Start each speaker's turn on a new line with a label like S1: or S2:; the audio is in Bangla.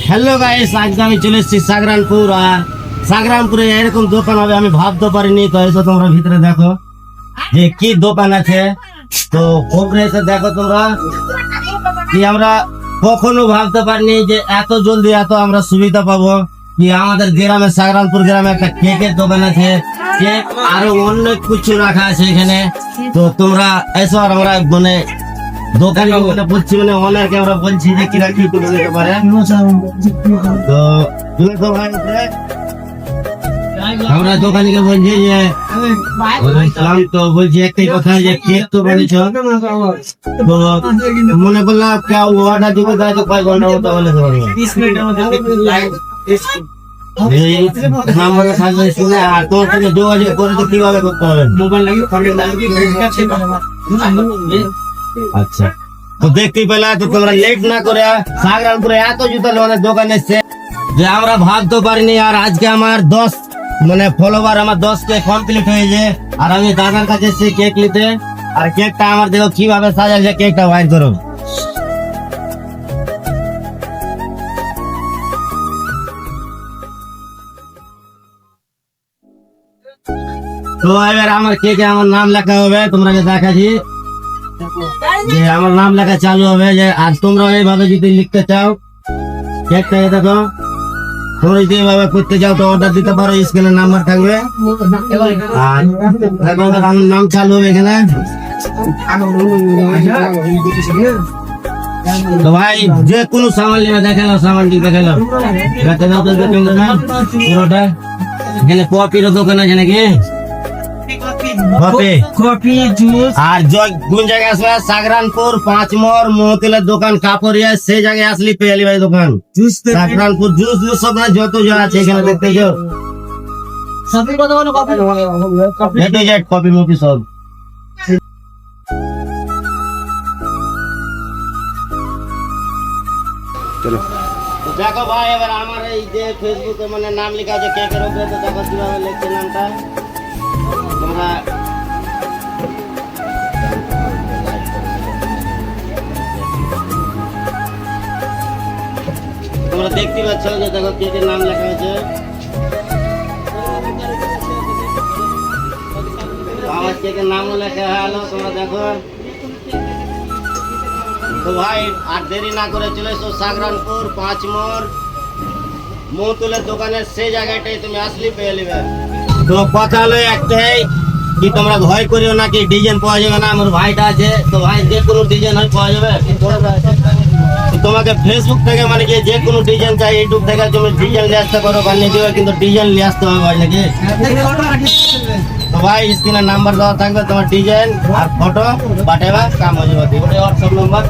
S1: হ্যালো গাইস, আজকে আমি চলে এসেছি সাগরানপুর। আর সাগরানপুরে এরকম দোকান হবে আমি ভাবতে পারিনি। তো এসে তোমরা ভিতরে দেখো যে কি দোকান আছে। তো ওপরে এসে দেখো তোমরা কি আমরা কখনো ভাবতে পারিনি যে এত জলদি এত আমরা সুবিধা পাবো। কি আমাদের গ্রামে সাগরানপুর গ্রামে একটা কেকের দোকান আছে, কেক আরো অনেক কিছু রাখা আছে এখানে। তো তোমরা এসো আর আমরা মানে দোকানে বলছি মানে অনেকে আমরা বলছি যে কিরা কি করে দিতে পারে। তো তুমি তো ভাই আমরা দোকানিকে বলছি যে তো বলছি একটাই কথা যে কেক তো বলেছ, তো মনে করলাম কেউ অর্ডার দিতে দেয় তো কয় ঘন্টা মতো বলে দেবো নাম্বারে থাকবে শুনে। আর তোর সাথে যোগাযোগ করে তো কিভাবে করতে হবে? মোবাইল লাগিয়ে আচ্ছা, তো দেখতেই পেলা। তো তোমরা লেট না করে সাগরানপুরে এত জুতো অনেক দোকান এসছে যে আমরা ভাবতে পারিনি। আর আজকে আমার 10 মানে ফলোয়ার আমার 10কে কমপ্লিট হয়েছে। আর আমি দাদার কাছে এসেছি কেক নিতে। আর কেকটা আমার দেখো কিভাবে সাজাচ্ছে, কেকটা বাইর করো। তো এবার আমার কেকে আমার নাম লেখা হবে, তোমরা দেখাচ্ছি যে আমার নাম লেখা চালু হবে। যে আর তোমরা এইভাবে যদি লিখতে চাও কেকটা দেখো, তোমরা যদি এইভাবে করতে চাও তো অর্ডার দিতে পারো, স্ক্রিনে নাম্বার থাকবে। আর আমার নাম চালু হবে এখানে। তো ভাই যে কোনো সামান নিয়ে দেখালাম, সামানটি দেখালাম পুরোটা। এখানে কপির দোকান আছে নাকি? Copy juice. আর কোন জায়গায় আসবে? সাগরানপুর 5 মোড় মহতিলের দোকান কাপড়িয়া, সেই জায়গায় আসলি পেয়ালি ভাই দোকান। সাগরানপুর জুস সব যত যা আছে এখানে দেখতে যাও। কপি মপি সব। দেখো ভাই এবার আমার এই যে ফেসবুকে মানে নাম লেখা আছে কেকের উপরে, তো দেখো কিভাবে লিখছে নামটা। তোমরা দেখতে পাচ্ছ যে দেখো কেকের নাম লেখা আছে। আমার কেকের নামও লেখা হলো, তোমরা দেখো। তো ভাই আর দেরি না করে চলে এসো সাগরানপুর 5 মোড় মৌতুলের দোকানের সেই জায়গাটাই তুমি আসলি পেয়ে নেবে। তো কথা হলো একটাই কি তোমরা ভয় করিও নাকি ডিজাইন পাওয়া যাবে না। আমার ভাইটা আছে, তো ভাই যে কোনো ডিজাইন হয় পাওয়া যাবে। তোমাকে ফেসবুক থেকে মানে কি যে কোনো ডিজাইন চাই, ইউটিউব থেকে তুমি ডিজাইন নিয়ে আসতে পারো, বানিয়ে দিবে, কিন্তু ডিজাইন নিয়ে আসতে হবে ভাই নাকি। তো ভাই স্ক্রিনে নাম্বার দেওয়া থাকবে, তোমার ডিজাইন আর ফটো পাঠাবা, কাম হয়ে যাবে। WhatsApp number.